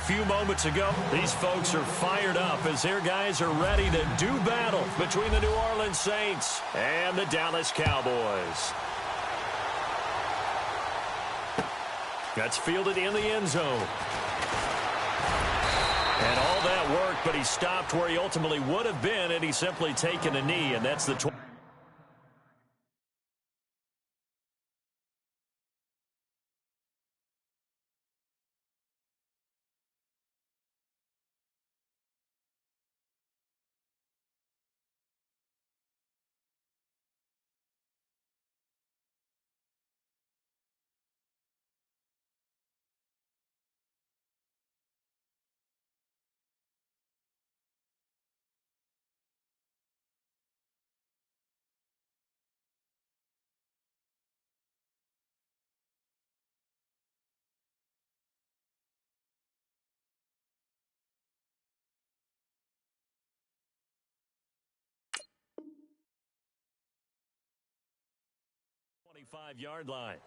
few moments ago. These folks are fired up as their guys are ready to do battle between the New Orleans Saints and the Dallas Cowboys. That's fielded in the end zone. And all that work, but he stopped where he ultimately would have been, and he's simply taken a knee, and that's the 25-yard line.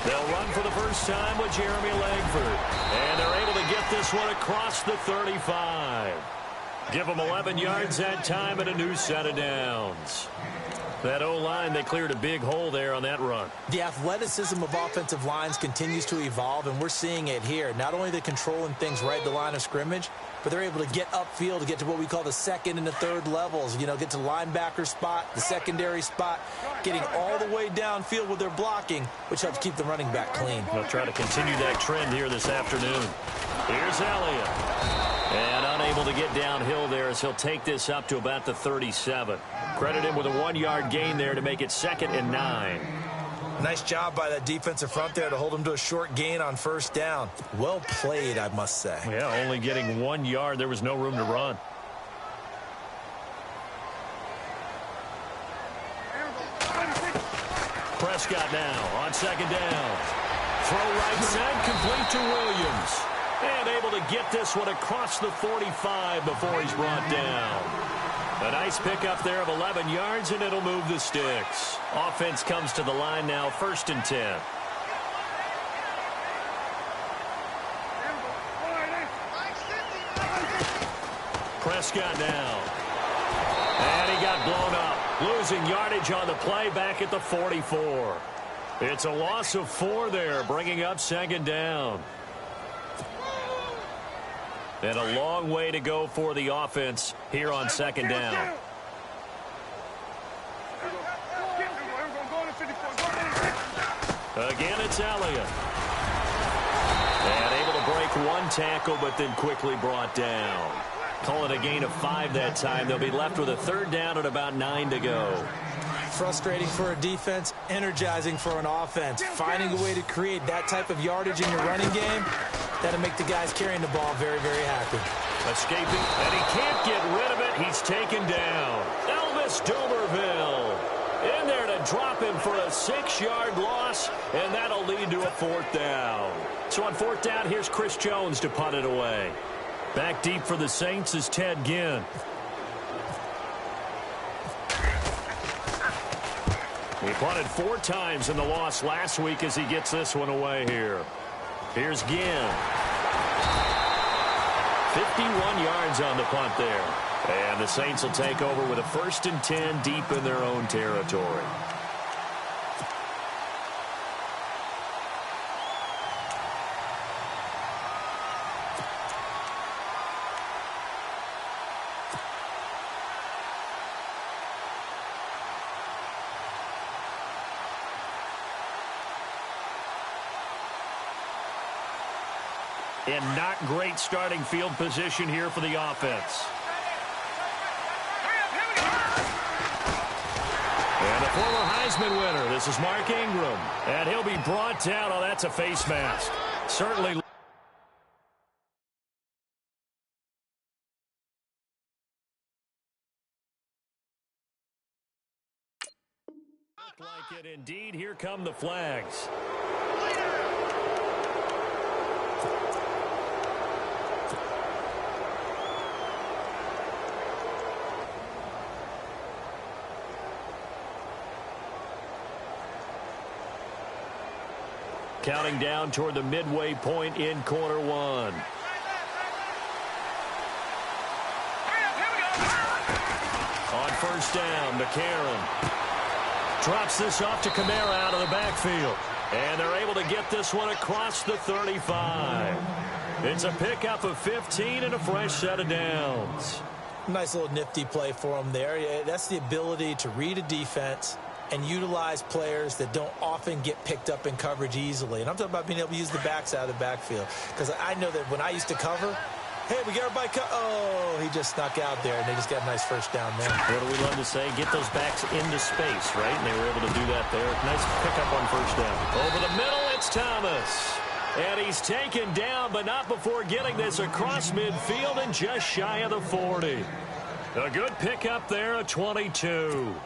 They'll run for the first time with Jeremy Langford. And they're able to get this one across the 35. Give them 11 yards that time and a new set of downs. That O-line, they cleared a big hole there on that run. The athleticism of offensive lines continues to evolve, and we're seeing it here. Not only they're controlling things right at the line of scrimmage, but they're able to get upfield to get to what we call the second and the third levels. You know, get to linebacker spot, the secondary spot, getting all the way downfield with their blocking, which helps keep the running back clean. They'll try to continue that trend here this afternoon. Here's Elliott. And unable to get downhill there as he'll take this up to about the 37. Credit him with a 1-yard gain there to make it 2nd and 9. Nice job by that defensive front there to hold him to a short gain on first down. Well played, I must say. Yeah, only getting 1 yard. There was no room to run. Prescott now on 2nd down. Throw right side, complete to Williams. And able to get this one across the 45 before he's brought down. A nice pickup there of 11 yards, and it'll move the sticks. Offense comes to the line now, 1st and 10. Prescott now. And he got blown up. Losing yardage on the play back at the 44. It's a loss of 4 there, bringing up 2nd down. And a long way to go for the offense here on 2nd down. Again, it's Elliott. And able to break 1 tackle, but then quickly brought down. Call it a gain of 5 that time. They'll be left with a 3rd down at about 9 to go. Frustrating for a defense, energizing for an offense. Finding a way to create that type of yardage in your running game, that'll make the guys carrying the ball very, very happy. Escaping, and he can't get rid of it. He's taken down. Elvis Dumerville in there to drop him for a 6-yard loss, and that'll lead to a 4th down. So on 4th down, here's Chris Jones to punt it away. Back deep for the Saints is Ted Ginn. He punted 4 times in the loss last week as he gets this one away here. Here's Ginn. 51 yards on the punt there. And the Saints will take over with a 1st and 10 deep in their own territory. And not great starting field position here for the offense. And a former Heisman winner, this is Mark Ingram. And he'll be brought down. Oh, that's a face mask. Certainly. Looked like it indeed. Here come the flags. Counting down toward the midway point in quarter one. On first down, McCarron drops this off to Kamara out of the backfield. And they're able to get this one across the 35. It's a pickup of 15 and a fresh set of downs. Nice little nifty play for him there. That's the ability to read a defense and utilize players that don't often get picked up in coverage easily. And I'm talking about being able to use the backs out of the backfield. Because I know that when I used to cover, hey, we got everybody oh, he just snuck out there, and they just got a nice first down there. What do we love to say? Get those backs into space, right? And they were able to do that there. Nice pickup on first down. Over the middle, it's Thomas. And he's taken down, but not before getting this across midfield and just shy of the 40. A good pickup there, a 22.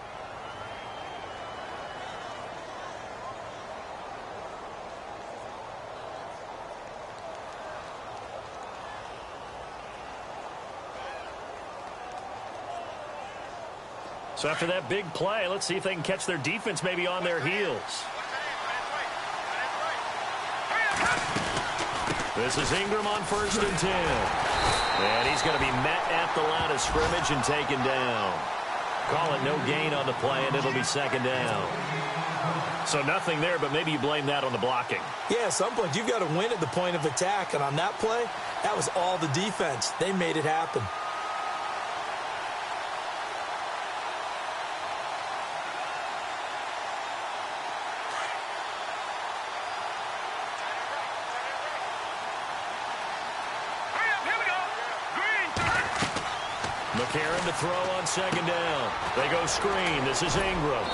So after that big play, let's see if they can catch their defense maybe on their heels. This is Ingram on first and 10. And he's going to be met at the line of scrimmage and taken down. Call it no gain on the play, and it'll be second down. So nothing there, but maybe you blame that on the blocking. Yeah, at some point you've got to win at the point of attack. And on that play, that was all the defense. They made it happen. McCarron to throw on second down. They go screen. This is Ingram.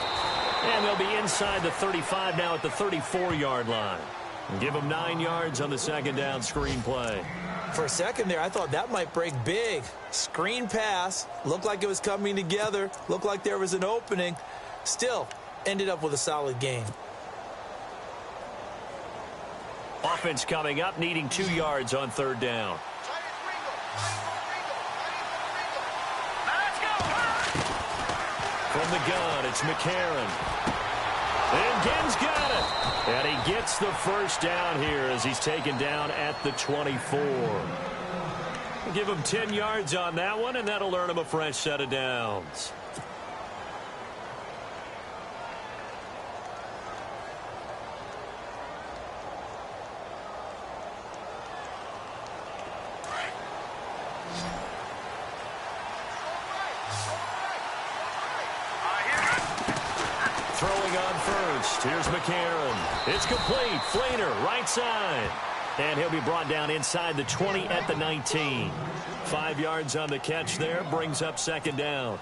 And they'll be inside the 35 now at the 34-yard line. Give them 9 yards on the second down screen play. For a second there, I thought that might break big. Screen pass. Looked like it was coming together. Looked like there was an opening. Still, ended up with a solid gain. Offense coming up, needing 2 yards on third down. From the gun, it's McCarron. And Gibbs got it. And he gets the first down here as he's taken down at the 24. Give him 10 yards on that one, and that'll earn him a fresh set of downs. Throwing on first. Here's McCarron. It's complete. Flainer, right side. And he'll be brought down inside the 20 at the 19. 5 yards on the catch there. Brings up second down.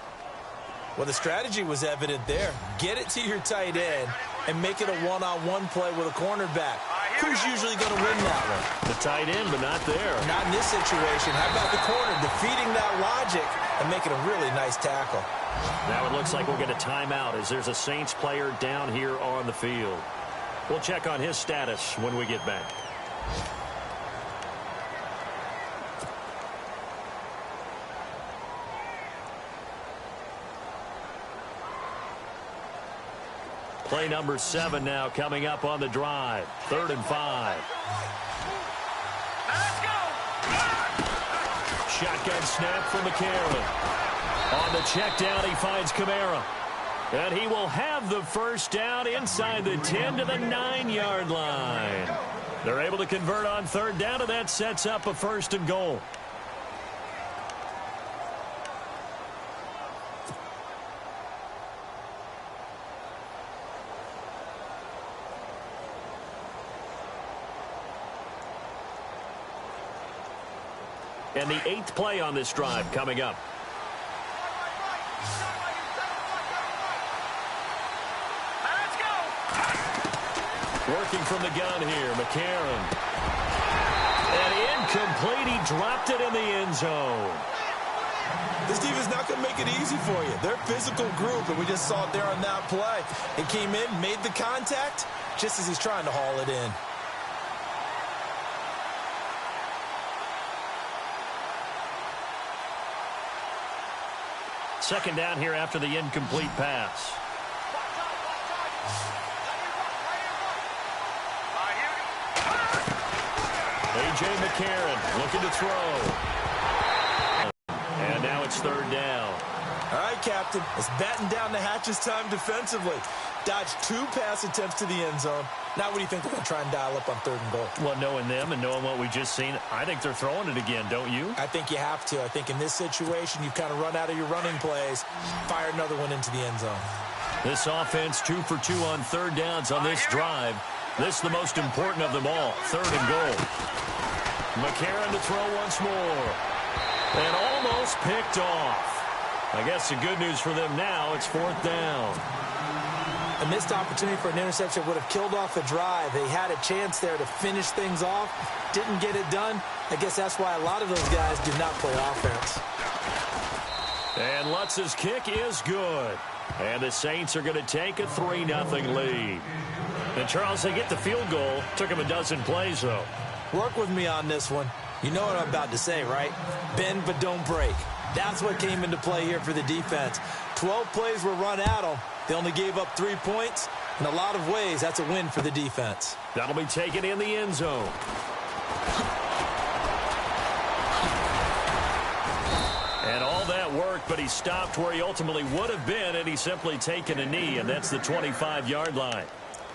Well, the strategy was evident there. Get it to your tight end and make it a one-on-one play with a cornerback. Who's usually going to win that one? The tight end, but not there. Not in this situation. How about the corner defeating that logic and making a really nice tackle? Now it looks like we'll get a timeout as there's a Saints player down here on the field. We'll check on his status when we get back. Play number 7 now coming up on the drive. 3rd and 5. Let's go. Shotgun snap from McCarron. On the check down, he finds Kamara. And he will have the first down inside the 10 to the 9-yard line. They're able to convert on third down, and that sets up a 1st and goal. And the 8th play on this drive coming up. Let's go. Working from the gun here, McCarron. And incomplete. He dropped it in the end zone. This defense not going to make it easy for you. They're a physical group, and we just saw it there on that play. It came in, made the contact, just as he's trying to haul it in. Second down here after the incomplete pass. A.J. McCarron looking to throw. And now it's third down. All right, Captain. It's batten down the hatches time defensively. Dodged 2 pass attempts to the end zone. Now what do you think they're going to try and dial up on 3rd and goal? Well, knowing them and knowing what we just seen, I think they're throwing it again, don't you? I think you have to. I think in this situation, you've kind of run out of your running plays. Fire another one into the end zone. This offense 2 for 2 on 3rd downs on this drive. This is the most important of them all, 3rd and goal. McCarron to throw once more. And almost picked off. I guess the good news for them now, it's 4th down. A missed opportunity for an interception would have killed off a drive. They had a chance there to finish things off. Didn't get it done. I guess that's why a lot of those guys did not play offense. And Lutz's kick is good. And the Saints are going to take a 3-0 lead. And Charles, they get the field goal. Took them a dozen plays, though. Work with me on this one. You know what I'm about to say, right? Bend but don't break. That's what came into play here for the defense. 12 plays were run at them. They only gave up 3 points. In a lot of ways, that's a win for the defense. That'll be taken in the end zone. And all that work, but he stopped where he ultimately would have been, and he's simply taken a knee, and that's the 25-yard line.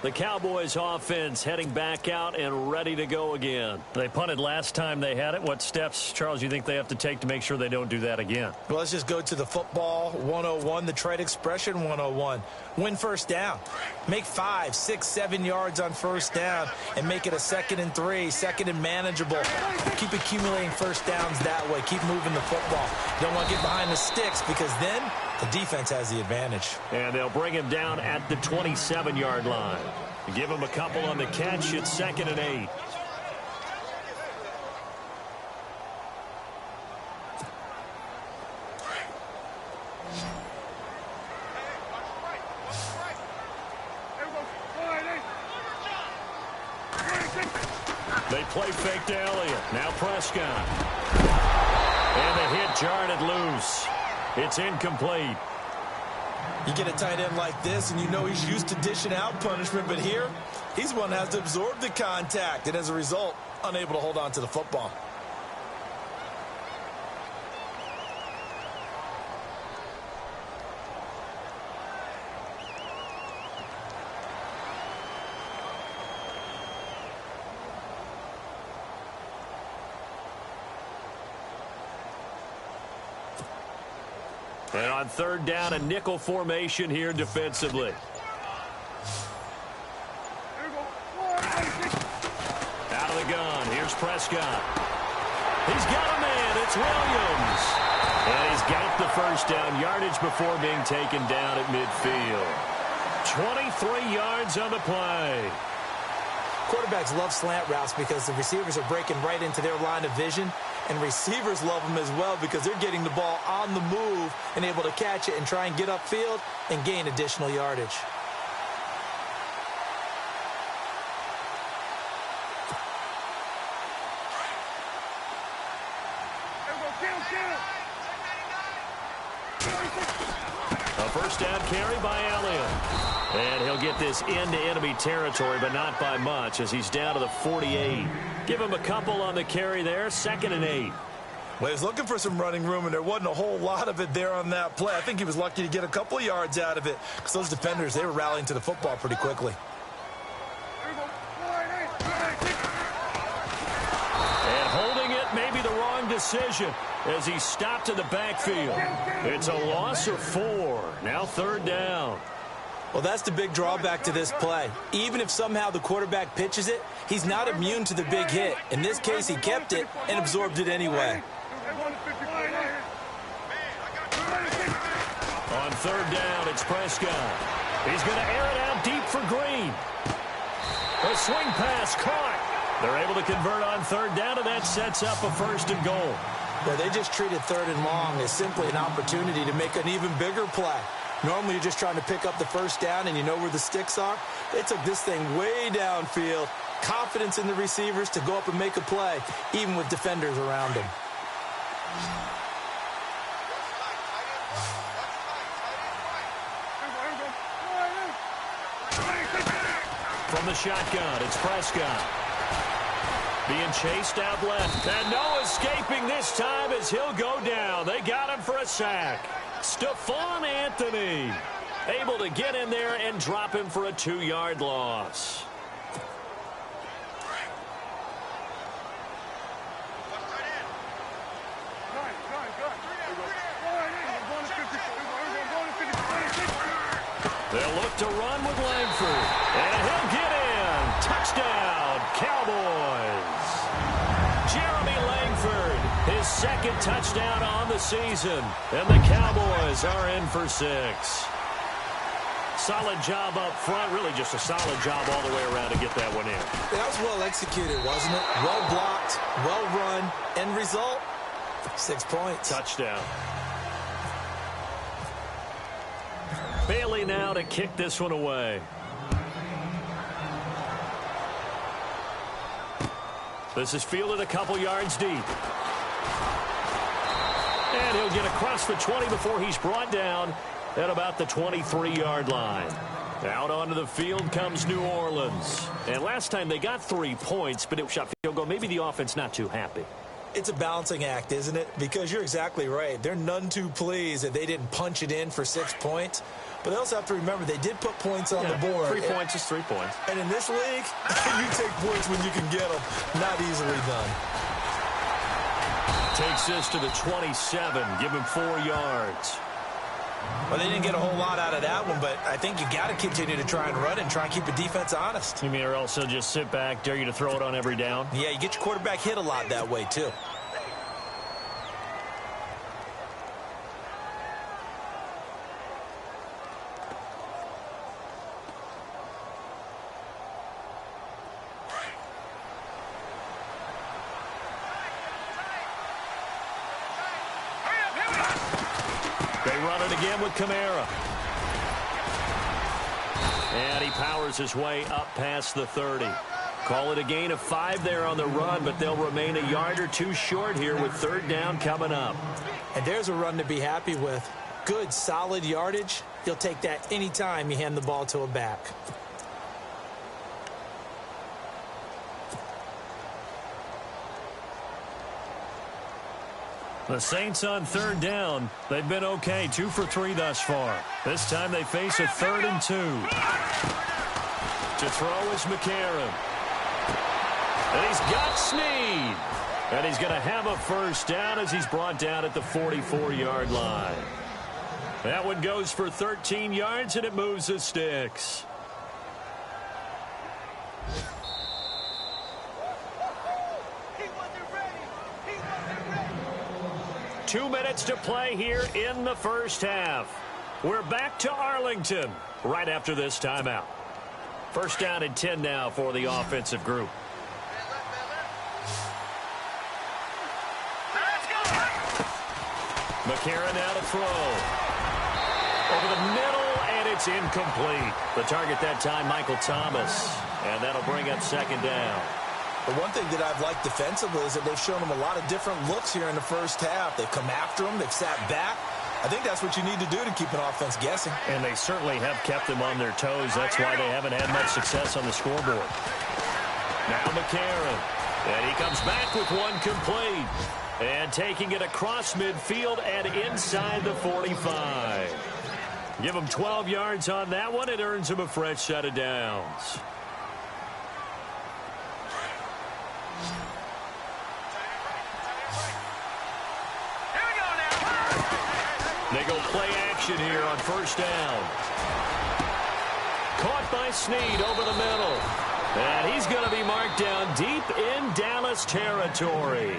The Cowboys offense heading back out and ready to go again. They punted last time they had it. What steps, Charles, you think they have to take to make sure they don't do that again? Well, let's just go to the football 101, the trade expression 101. Win first down. Make 5, 6, 7 yards on first down and make it a 2nd and 3, 2nd and manageable. Keep accumulating first downs that way. Keep moving the football. You don't want to get behind the sticks because then the defense has the advantage. And they'll bring him down at the 27-yard line. Give him a couple on the catch. It's 2nd and 8. They play fake to Elliott. Now Prescott. And the hit jarred it loose. It's incomplete. You get a tight end like this, and you know he's used to dishing out punishment, but here, he's one that has to absorb the contact, and as a result, unable to hold on to the football. And on 3rd down, a nickel formation here defensively. Out of the gun. Here's Prescott. He's got a man. It's Williams. And he's got the first down yardage before being taken down at midfield. 23 yards on the play. Quarterbacks love slant routes because the receivers are breaking right into their line of vision, and receivers love them as well because they're getting the ball on the move and able to catch it and try and get upfield and gain additional yardage. A first down carry by Elliott. And he'll get this into enemy territory, but not by much as he's down to the 48. Give him a couple on the carry there, 2nd and 8. Well, he was looking for some running room, and there wasn't a whole lot of it there on that play. I think he was lucky to get a couple of yards out of it because those defenders, they were rallying to the football pretty quickly. And holding it may be the wrong decision as he stopped in the backfield. It's a loss of 4. Now 3rd down. Well, that's the big drawback to this play. Even if somehow the quarterback pitches it, he's not immune to the big hit. In this case, he kept it and absorbed it anyway. On third down, it's Prescott. He's going to air it out deep for Green. A swing pass caught. They're able to convert on third down, and that sets up a 1st and goal. Yeah, they just treated 3rd and long as simply an opportunity to make an even bigger play. Normally, you're just trying to pick up the 1st down, and you know where the sticks are. They took this thing way downfield. Confidence in the receivers to go up and make a play, even with defenders around him. From the shotgun, it's Prescott. Being chased out left. And no escaping this time as he'll go down. They got him for a sack. Stephon Anthony able to get in there and drop him for a 2-yard loss. They'll look to run with Langford. And he'll get in. Touchdown, Cowboys. Jeremy Langford, his 2nd touchdown on the season. And the Cowboys are in for 6. Solid job up front. Really just a solid job all the way around to get that one in. That was well executed, wasn't it? Well blocked, well run. End result, 6 points. Touchdown. Bailey now to kick this one away. This is fielded a couple yards deep. And he'll get across the 20 before he's brought down at about the 23-yard line. Out onto the field comes New Orleans. And last time they got 3 points, but it was shot field goal. Maybe the offense not too happy. It's a balancing act, isn't it? Because you're exactly right. They're none too pleased that they didn't punch it in for 6 points. But they also have to remember they did put points on the board. 3 points is 3 points. And in this league, you take points when you can get them. Not easily done. Takes this to the 27. Give him 4 yards. Well, they didn't get a whole lot out of that one, but I think you got to continue to try and run and try and keep the defense honest. You mean or also just sit back, dare you to throw it on every down? Yeah, you get your quarterback hit a lot that way, too. They run it again with Kamara. And he powers his way up past the 30. Call it a gain of 5 there on the run, but they'll remain a yard or 2 short here with 3rd down coming up. And there's a run to be happy with. Good, solid yardage. You'll take that anytime you hand the ball to a back. The Saints on 3rd down. They've been okay, 2 for 3 thus far. This time they face a 3rd and 2. To throw is McCarron. And he's got Snead. And he's going to have a 1st down as he's brought down at the 44-yard line. That one goes for 13 yards, and it moves the sticks. Two minutes to play here in the first half. We're back to Arlington right after this timeout. 1st down and 10 now for the offensive group. McCarron now to throw. Over the middle, and it's incomplete. The target that time, Michael Thomas. And that'll bring up 2nd down. The one thing that I've liked defensively is that they've shown them a lot of different looks here in the first half. They've come after them. They've sat back. I think that's what you need to do to keep an offense guessing. And they certainly have kept them on their toes. That's why they haven't had much success on the scoreboard. Now McCarron. And he comes back with one complete. And taking it across midfield and inside the 45. Give him 12 yards on that one. It earns him a fresh set of downs. They go play action here on 1st down. Caught by Snead over the middle. And he's going to be marked down deep in Dallas territory.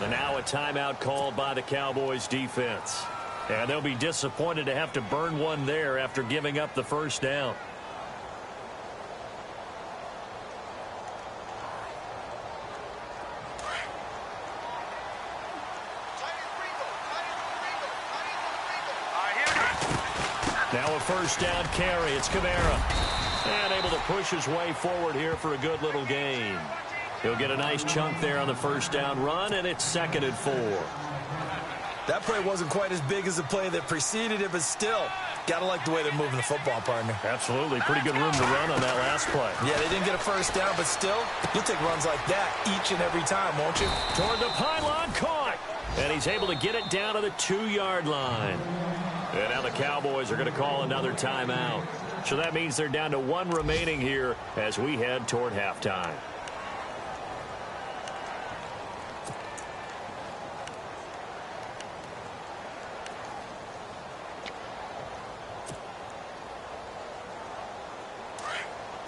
And now a timeout called by the Cowboys defense. And they'll be disappointed to have to burn one there after giving up the first down. Now a first down carry. It's Kamara. And able to push his way forward here for a good little gain. He'll get a nice chunk there on the first down run, and it's 2nd and 4. That play wasn't quite as big as the play that preceded it, but still, got to like the way they're moving the football, partner. Absolutely. Pretty good room to run on that last play. Yeah, they didn't get a first down, but still, you'll take runs like that each and every time, won't you? Toward the pylon, caught. And he's able to get it down to the 2-yard line. And now the Cowboys are going to call another timeout. So that means they're down to 1 remaining here as we head toward halftime.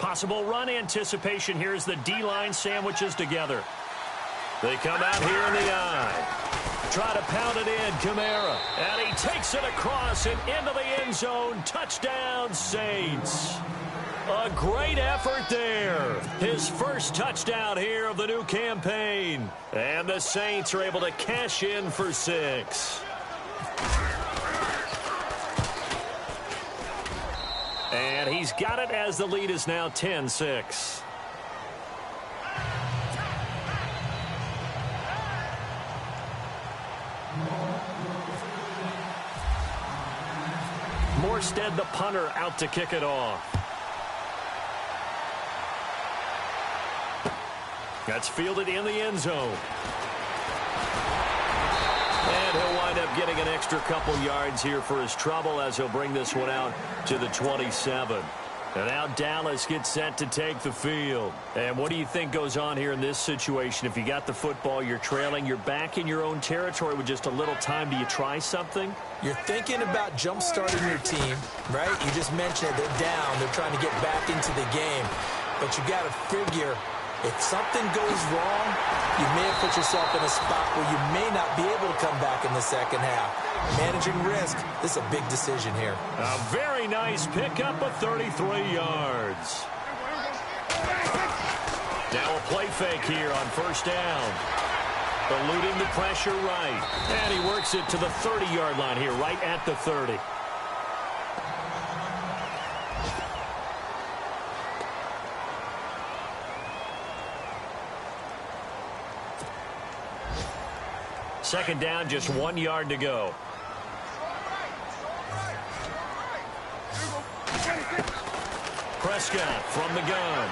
Possible run anticipation here as the D-line sandwiches together. They come out here in the eye. Try to pound it in, Kamara. And he takes it across and into the end zone. Touchdown, Saints. A great effort there. His first touchdown here of the new campaign. And the Saints are able to cash in for 6. And he's got it as the lead is now 10-6. Morstead, the punter, out to kick it off. That's fielded in the end zone. And he'll wind up getting an extra couple yards here for his trouble as he'll bring this one out to the 27. And now Dallas gets set to take the field. And what do you think goes on here in this situation? If you got the football, you're trailing, you're back in your own territory with just a little time. Do you try something? You're thinking about jump-starting your team, right? You just mentioned it. They're down. They're trying to get back into the game. But you got to figure, if something goes wrong, you may have put yourself in a spot where you may not be able to come back in the second half. Managing risk, this is a big decision here. A very nice pickup of 33 yards. Now a play fake here on first down. Eluding the pressure right. And he works it to the 30-yard line here, right at the 30. Second down, just 1 yard to go. Prescott from the gun.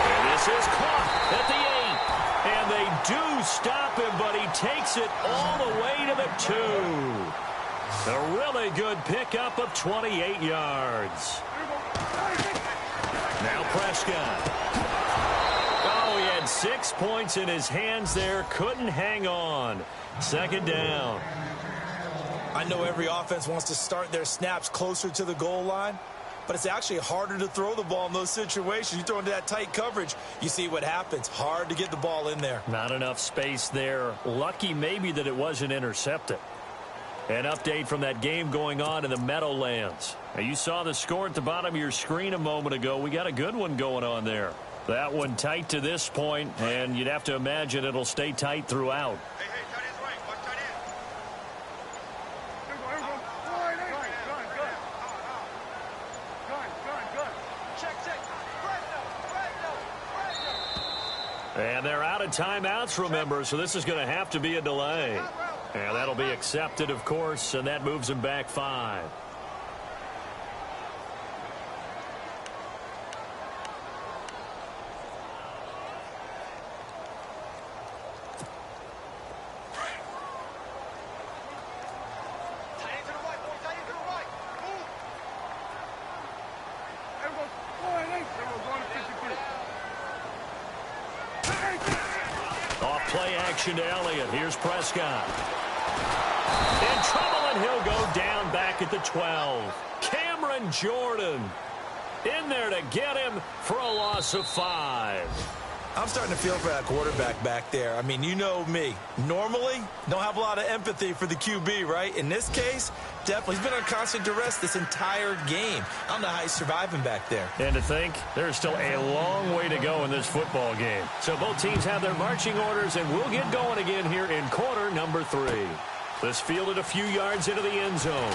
And this is caught at the 8. And they do stop him, but he takes it all the way to the 2. A really good pickup of 28 yards. Now Prescott. Oh, he had 6 points in his hands there. Couldn't hang on. Second down. I know every offense wants to start their snaps closer to the goal line, but it's actually harder to throw the ball in those situations. You throw into that tight coverage, you see what happens. Hard to get the ball in there. Not enough space there. Lucky maybe that it wasn't intercepted. An update from that game going on in the Meadowlands. Now, you saw the score at the bottom of your screen a moment ago. We got a good one going on there. That one tight to this point, and you'd have to imagine it'll stay tight throughout. And they're out of timeouts, remember, so this is going to have to be a delay. And that'll be accepted, of course, and that moves them back 5. Play action to Elliott. Here's Prescott. In trouble, and he'll go down back at the 12. Cameron Jordan. In there to get him for a loss of 5. I'm starting to feel for that quarterback back there. I mean, you know me. Normally, don't have a lot of empathy for the QB, right? In this case, definitely. He's been on constant duress this entire game. I don't know how he's surviving back there. And to think, there's still a long way to go in this football game. So both teams have their marching orders, and we'll get going again here in quarter number 3. This fielded a few yards into the end zone.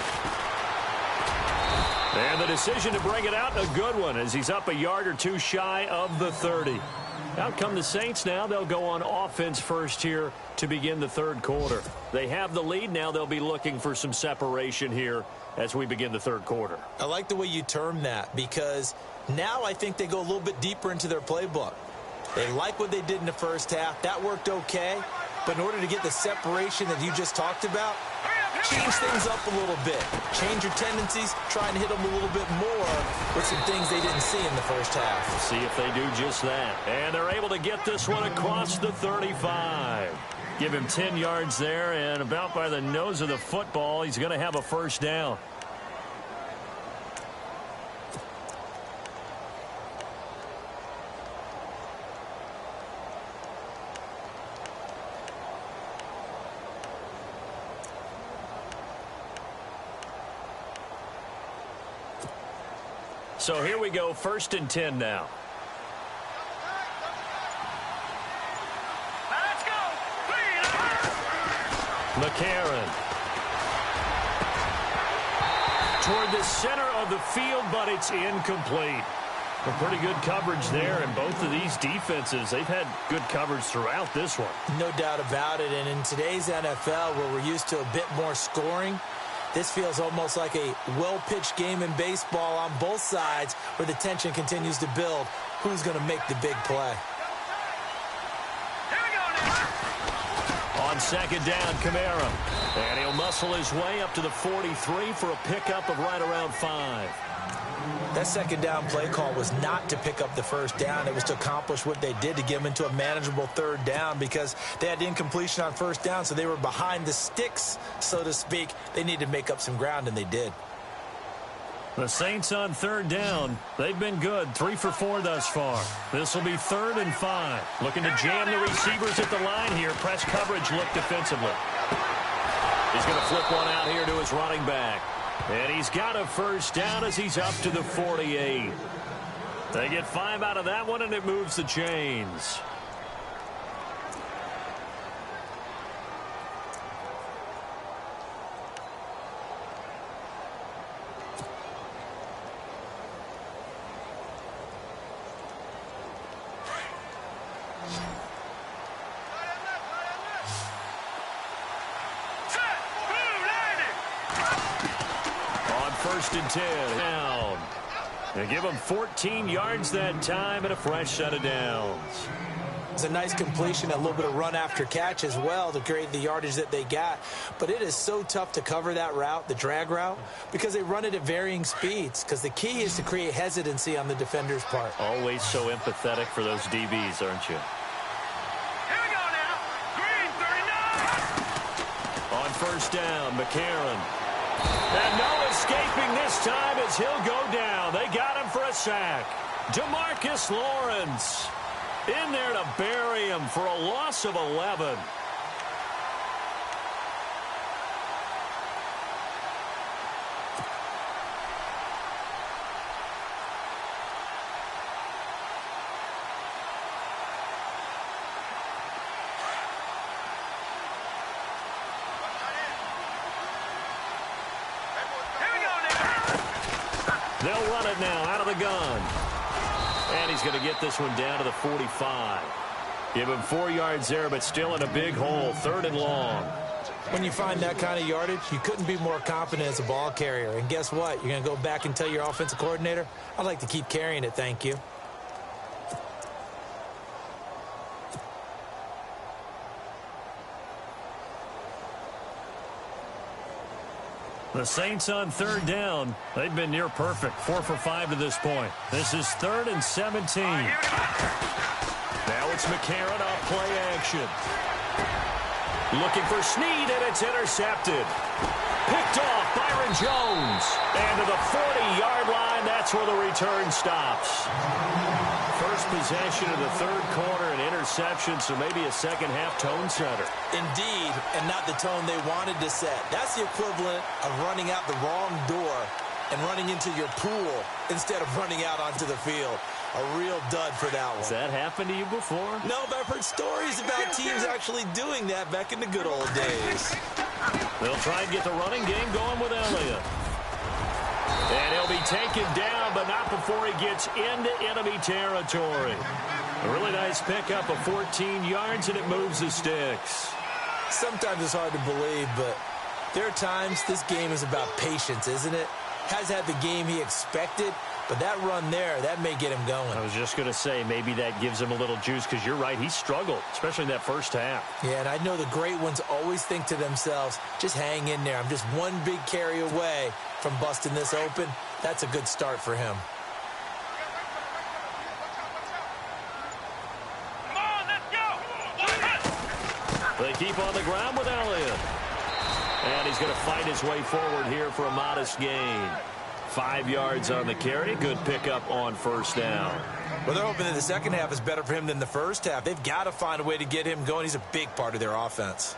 And the decision to bring it out, a good one, as he's up a yard or two shy of the 30. Out come the Saints now. They'll go on offense first here to begin the third quarter. They have the lead. Now they'll be looking for some separation here as we begin the third quarter. I like the way you term that, because now I think they go a little bit deeper into their playbook. They like what they did in the first half. That worked okay. But in order to get the separation that you just talked about, change things up a little bit. Change your tendencies. Try and hit them a little bit more with some things they didn't see in the first half. See if they do just that. And they're able to get this one across the 35. Give him 10 yards there, and about by the nose of the football, he's going to have a first down. So here we go, 1st and 10 now. Let's go. McCarron. Toward the center of the field, but it's incomplete. A pretty good coverage there, and both of these defenses, they've had good coverage throughout this one. No doubt about it, and in today's NFL, where we're used to a bit more scoring, this feels almost like a well-pitched game in baseball on both sides where the tension continues to build. Who's going to make the big play? Here we go now. On second down, Kamara. And he'll muscle his way up to the 43 for a pickup of right around 5. That second down play call was not to pick up the first down. It was to accomplish what they did, to get them into a manageable third down, because they had incompletion on first down, so they were behind the sticks, so to speak. They needed to make up some ground, and they did. The Saints on third down. They've been good, 3 for 4 thus far. This will be 3rd and 5. Looking to jam the receivers at the line here. Press coverage look defensively. He's going to flip one out here to his running back. And he's got a first down as he's up to the 48. They get 5 out of that one, and it moves the chains. On 1st and 10, down. They give him 14 yards that time and a fresh set of downs. It's a nice completion, a little bit of run after catch as well to create the yardage that they got. But it is so tough to cover that route, the drag route, because they run it at varying speeds. Because the key is to create hesitancy on the defender's part. Always so empathetic for those DBs, aren't you? Here we go now. Green 39. On 1st down, McCarron. And no escaping this time as he'll go down. They got him for a sack. DeMarcus Lawrence in there to bury him for a loss of 11. They'll run it now out of the gun. And he's going to get this one down to the 45. Give him 4 yards there, but still in a big hole. 3rd and long. When you find that kind of yardage, you couldn't be more confident as a ball carrier. And guess what? You're going to go back and tell your offensive coordinator, I'd like to keep carrying it, thank you. The Saints on 3rd down. They've been near perfect. 4 for 5 to this point. This is 3rd and 17. Now it's McCarron off play action. Looking for Snead, and it's intercepted. Picked off Byron Jones. And to the 40-yard line, that's where the return stops. First possession of the third quarter, an interception, so maybe a second-half tone setter. Indeed, and not the tone they wanted to set. That's the equivalent of running out the wrong door and running into your pool instead of running out onto the field. A real dud for that one. Has that happened to you before? No, but I've heard stories about teams actually doing that back in the good old days. They'll try and get the running game going with Elliott. And he'll be taken down, but not before he gets into enemy territory. A really nice pickup of 14 yards, and it moves the sticks. Sometimes it's hard to believe, but there are times this game is about patience, isn't it? Has had the game he expected, but that run there, that may get him going. I was just going to say, maybe that gives him a little juice, because you're right, he struggled, especially in that first half. Yeah, and I know the great ones always think to themselves, just hang in there. I'm just one big carry away from busting this open. That's a good start for him. Come on, let's go. They keep on the ground with Elliott. And he's going to fight his way forward here for a modest gain. 5 yards on the carry. Good pickup on first down. Well, they're hoping that the second half is better for him than the first half. They've got to find a way to get him going. He's a big part of their offense.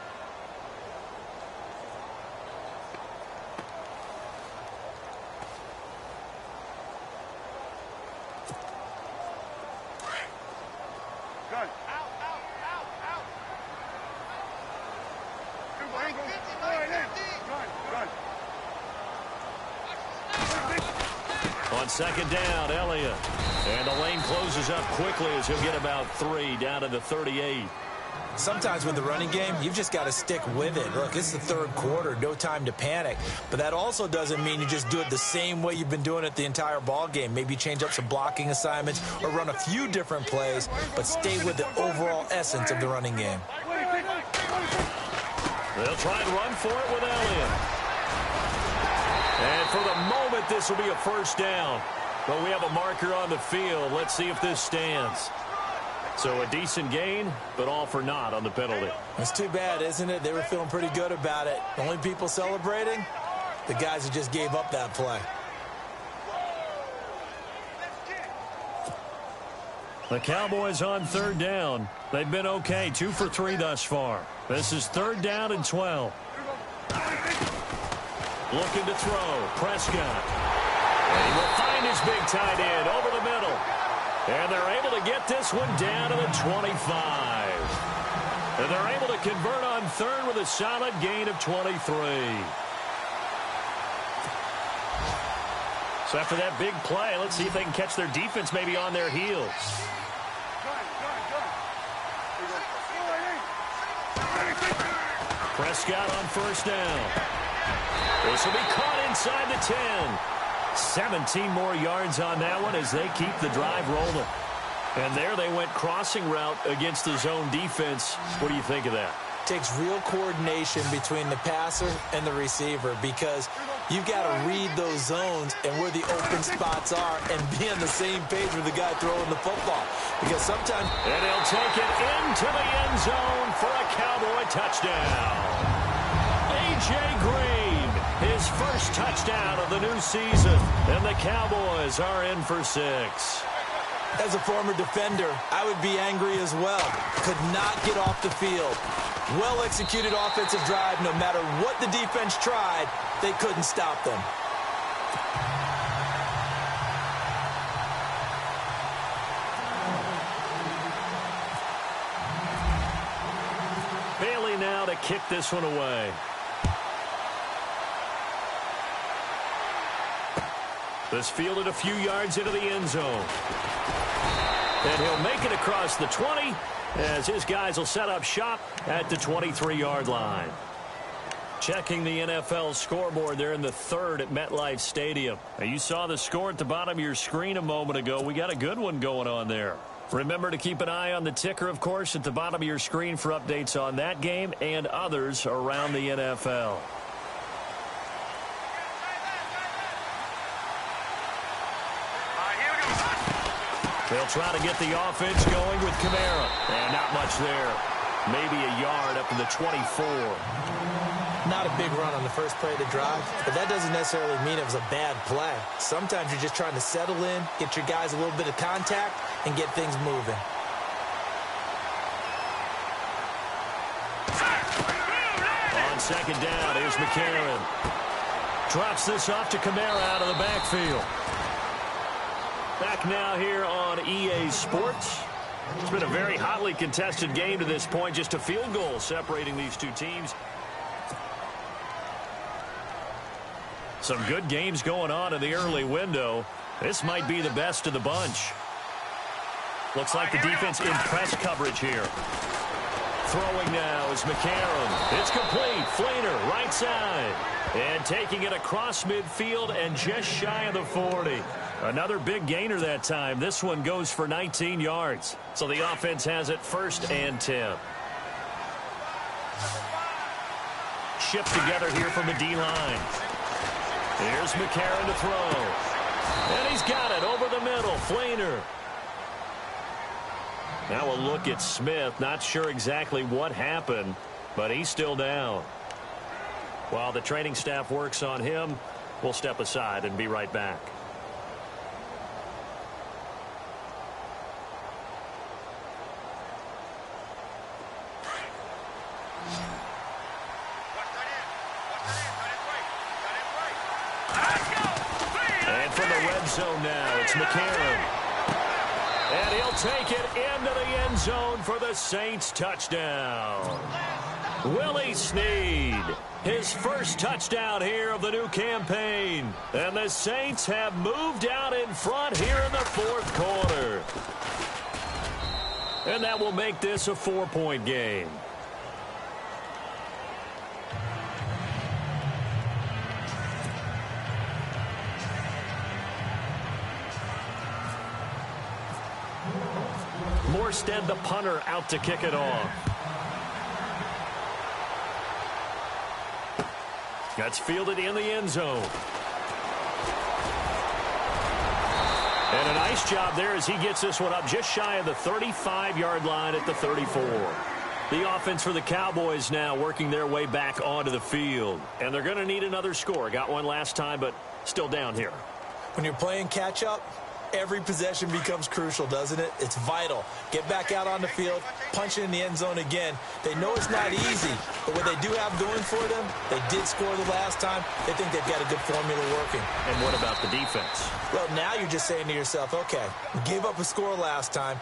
Gun. Out, out, out, out. On second down, Elliott. And the lane closes up quickly as he'll get about 3 down to the 38. Sometimes with the running game, you've just got to stick with it. Look, it's the third quarter, no time to panic. But that also doesn't mean you just do it the same way you've been doing it the entire ball game. Maybe change up some blocking assignments or run a few different plays, but stay with the overall essence of the running game. They'll try and run for it with Elliott. And for the moment, this will be a first down. But we have a marker on the field. Let's see if this stands. So a decent gain, but all for naught on the penalty. It's too bad, isn't it? They were feeling pretty good about it. The only people celebrating, the guys who just gave up that play. The Cowboys on third down. They've been okay, 2 for 3 thus far. This is third down and 12. Looking to throw, Prescott. And he will find his big tight end over the middle. And they're able to get this one down to the 25. And they're able to convert on third with a solid gain of 23. So after that big play, let's see if they can catch their defense maybe on their heels. Prescott on first down. This will be caught inside the 10. 17 more yards on that one as they keep the drive rolling. And there they went crossing route against the zone defense. What do you think of that? Takes real coordination between the passer and the receiver because you've got to read those zones and where the open spots are and be on the same page with the guy throwing the football. Because sometimes... And he'll take it into the end zone for a Cowboy touchdown. A.J. Green, his first touchdown of the new season. And the Cowboys are in for 6. As a former defender, I would be angry as well. Could not get off the field. Well-executed offensive drive. No matter what the defense tried, they couldn't stop them. Bailey now to kick this one away. This fielded a few yards into the end zone. And he'll make it across the 20 as his guys will set up shop at the 23-yard line. Checking the NFL scoreboard there in the third at MetLife Stadium. Now, you saw the score at the bottom of your screen a moment ago. We got a good one going on there. Remember to keep an eye on the ticker, of course, at the bottom of your screen for updates on that game and others around the NFL. They'll try to get the offense going with Kamara. And not much there. Maybe a yard up to the 24. Not a big run on the first play of the drive, but that doesn't necessarily mean it was a bad play. Sometimes you're just trying to settle in, get your guys a little bit of contact, and get things moving. On second down, here's McCarron. Drops this off to Kamara out of the backfield. Back now here on EA Sports. It's been a very hotly contested game to this point. Just a field goal separating these two teams. Some good games going on in the early window. This might be the best of the bunch. Looks like the defense in press coverage here. Throwing now is McCarron. It's complete. Fleener, right side. And taking it across midfield and just shy of the 40. Another big gainer that time. This one goes for 19 yards. So the offense has it 1st and 10. Shipped together here from the D-line. Here's McCarron to throw. And he's got it over the middle. Fleener. Now a look at Smith. Not sure exactly what happened, but he's still down. While the training staff works on him, we'll step aside and be right back. And from the red zone now, it's McCarron. And he'll take it into the end zone for the Saints touchdown. Willie Snead, his first touchdown here of the new campaign. And the Saints have moved out in front here in the 4th quarter. And that will make this a 4-point game. Morstead, the punter, out to kick it off. That's fielded in the end zone. And a nice job there as he gets this one up just shy of the 35-yard line at the 34. The offense for the Cowboys now working their way back onto the field. And they're going to need another score. Got one last time, but still down here. When you're playing catch-up, every possession becomes crucial, doesn't it? It's vital. Get back out on the field, punch it in the end zone again. They know it's not easy, but what they do have going for them, they did score the last time. They think they've got a good formula working. And what about the defense? Well, now you're just saying to yourself, okay, we gave up a score last time.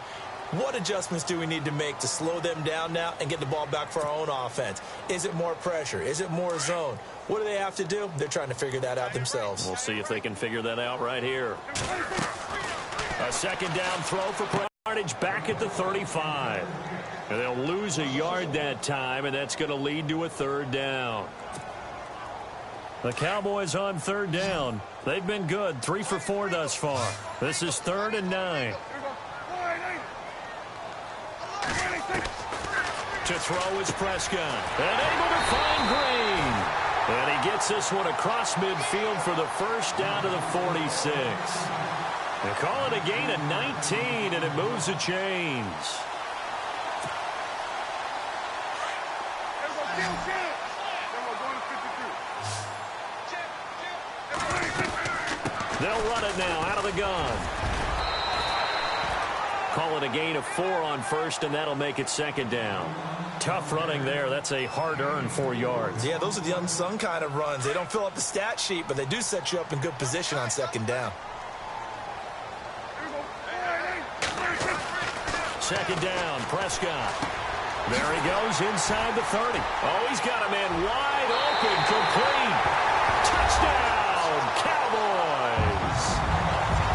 What adjustments do we need to make to slow them down now and get the ball back for our own offense? Is it more pressure? Is it more zone? What do they have to do? They're trying to figure that out themselves. We'll see if they can figure that out right here. A second down throw for yardage back at the 35. And they'll lose a yard that time, and that's going to lead to a 3rd down. The Cowboys on 3rd down. They've been good, 3 for 4 thus far. This is 3rd and 9. To throw is Prescott. And able to find Green. And he gets this one across midfield for the 1st down to the 46. They call it a gain of 19, and it moves the chains. They'll run it now out of the gun. Call it a gain of 4 on 1st, and that'll make it 2nd down. Tough running there. That's a hard-earned 4 yards. Yeah, those are the unsung kind of runs. They don't fill up the stat sheet, but they do set you up in good position on 2nd down. 2nd down, Prescott. There he goes inside the 30. Oh, he's got a man wide open, complete. Touchdown, Cowboys.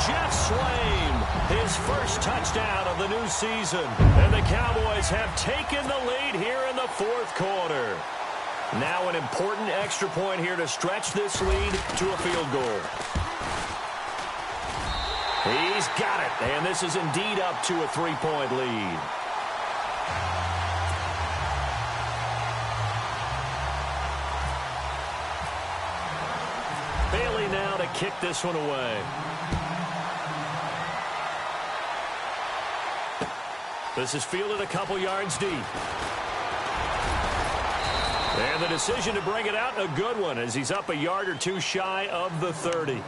Jeff Swaim, his first touchdown of the new season. And the Cowboys have taken the lead here in the 4th quarter. Now an important extra point here to stretch this lead to a field goal. He's got it, and this is indeed up to a 3-point lead. Bailey now to kick this one away. This is fielded a couple yards deep. And the decision to bring it out, a good one, as he's up a yard or two shy of the 30.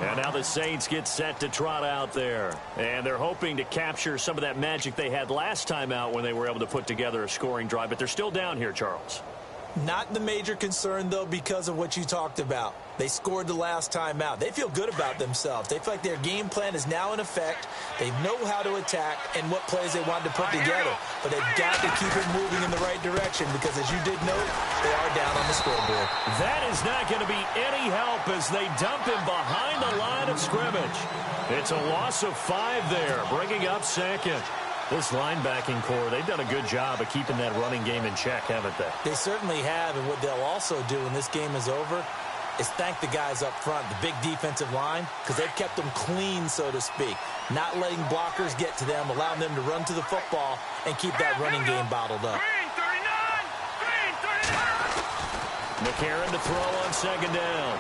And now the Saints get set to trot out there. And they're hoping to capture some of that magic they had last time out when they were able to put together a scoring drive. But they're still down here, Charles. Not the major concern, though, because of what you talked about. They scored the last time out. They feel good about themselves. They feel like their game plan is now in effect. They know how to attack and what plays they want to put together. But they've got to keep it moving in the right direction because, as you did note, they are down on the scoreboard. That is not going to be any help as they dump him behind the line of scrimmage. It's a loss of 5 there, bringing up second. This linebacking core, they've done a good job of keeping that running game in check, haven't they? They certainly have, and what they'll also do when this game is over is thank the guys up front, the big defensive line, because they've kept them clean, so to speak, not letting blockers get to them, allowing them to run to the football and keep that running game bottled up. McCarron to throw on second down.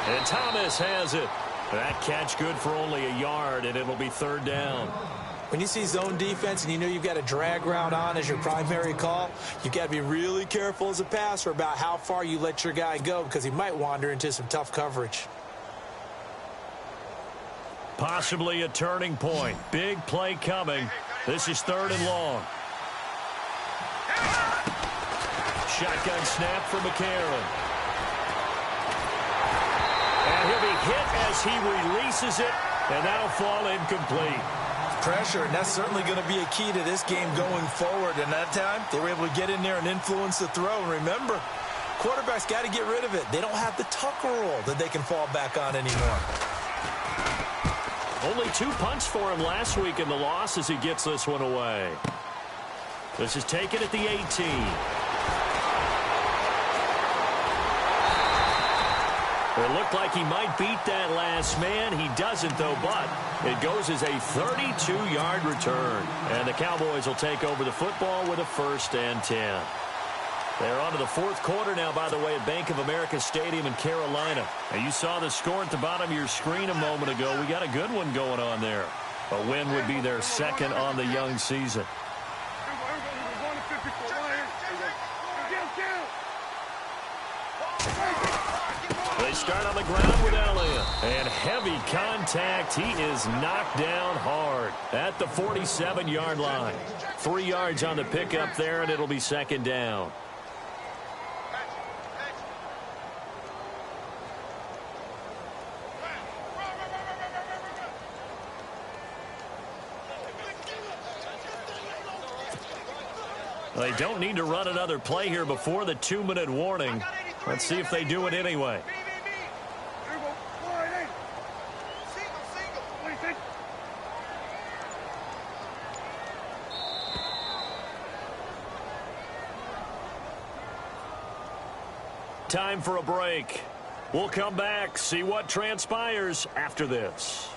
And Thomas has it. That catch good for only a yard, and it'll be third down. When you see zone defense and you know you've got a drag route on as your primary call, you've got to be really careful as a passer about how far you let your guy go because he might wander into some tough coverage. Possibly a turning point. Big play coming. This is third and long. Shotgun snap for McCarron. And he'll be hit as he releases it, and that'll fall incomplete. Pressure, and that's certainly going to be a key to this game going forward. And that time, they were able to get in there and influence the throw. And remember, quarterbacks got to get rid of it. They don't have the tucker roll that they can fall back on anymore. Only 2 punts for him last week in the loss as he gets this one away. This is taken at the 18. It looked like he might beat that last man. He doesn't, though, but it goes as a 32-yard return. And the Cowboys will take over the football with a 1st and 10. They're on to the 4th quarter now, by the way, at Bank of America Stadium in Carolina. And you saw the score at the bottom of your screen a moment ago. We got a good one going on there. A win would be their 2nd on the young season. They start on the ground with Elliott. And heavy contact. He is knocked down hard at the 47-yard line. 3 yards on the pickup there, and it'll be 2nd down. They don't need to run another play here before the 2-minute warning. Let's see if they do it anyway. Time for a break. We'll come back, see what transpires after this.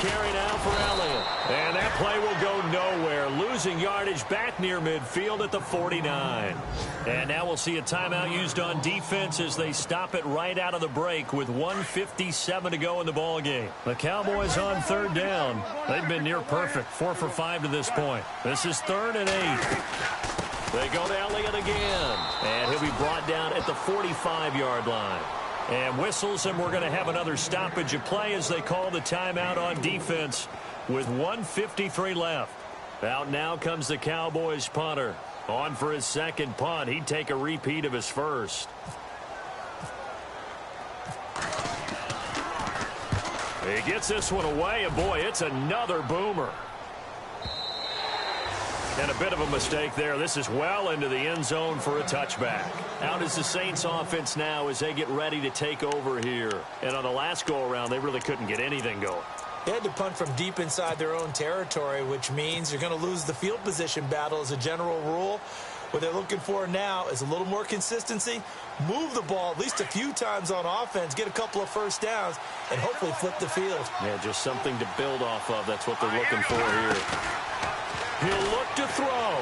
Carry now for Elliott. And that play will go nowhere. Losing yardage back near midfield at the 49. And now we'll see a timeout used on defense as they stop it right out of the break with 1:57 to go in the ballgame. The Cowboys on 3rd down. They've been near perfect. 4 for 5 to this point. This is 3rd and 8. They go to Elliott again. And he'll be brought down at the 45-yard line. And whistles, and we're going to have another stoppage of play as they call the timeout on defense with 1:53 left. Out now comes the Cowboys punter. On for his 2nd punt. He'd take a repeat of his 1st. He gets this one away, and boy, it's another boomer. And a bit of a mistake there. This is well into the end zone for a touchback. Out is the Saints offense now as they get ready to take over here. And on the last go-around, they really couldn't get anything going. They had to punt from deep inside their own territory, which means you're going to lose the field position battle as a general rule. What they're looking for now is a little more consistency, move the ball at least a few times on offense, get a couple of first downs, and hopefully flip the field. Yeah, just something to build off of. That's what they're looking for here. He'll look to throw.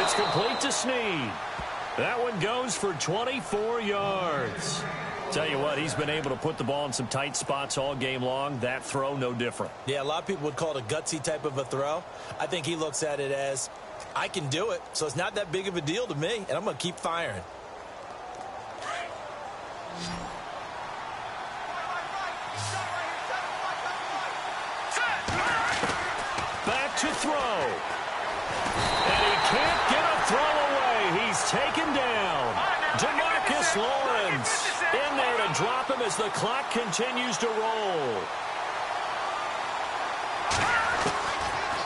It's complete to Snead. That one goes for 24 yards. Tell you what, he's been able to put the ball in some tight spots all game long. That throw, no different. Yeah, a lot of people would call it a gutsy type of a throw. I think he looks at it as, I can do it, so it's not that big of a deal to me, and I'm going to keep firing. Back to throw. And he can't get a throw away. He's taken down. DeMarcus Lawrence in there to drop him as the clock continues to roll.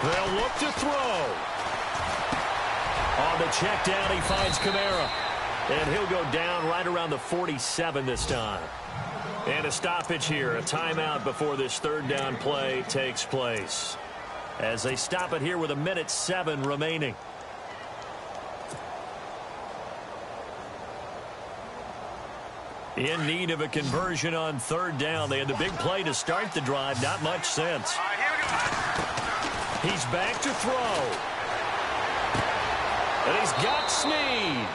They'll look to throw. On the check down, he finds Kamara. And he'll go down right around the 47 this time. And a stoppage here, a timeout before this third down play takes place. As they stop it here with 1:07 remaining. In need of a conversion on third down. They had the big play to start the drive. Not much sense. He's back to throw. And he's got Snead.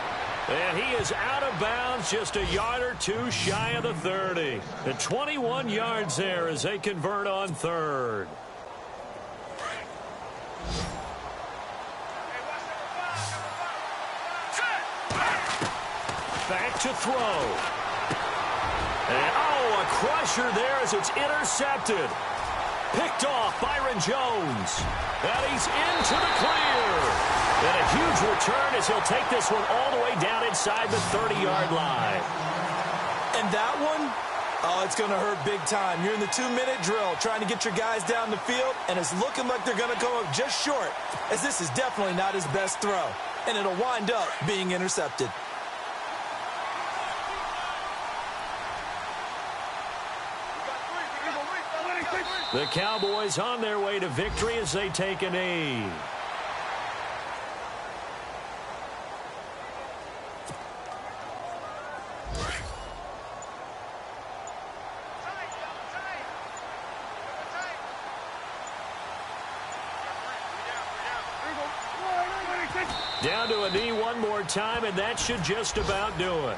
And he is out of bounds, just a yard or two shy of the 30. The 21 yards there as they convert on third. Back to throw. And, oh, a crusher there as it's intercepted. Picked off Byron Jones. And he's into the clear. And a huge return as he'll take this one all the way down inside the 30-yard line. And that one, oh, it's going to hurt big time. You're in the 2-minute drill trying to get your guys down the field, and it's looking like they're going to come up just short, as this is definitely not his best throw. And it'll wind up being intercepted. The Cowboys on their way to victory as they take a knee. Down to a knee one more time, and that should just about do it.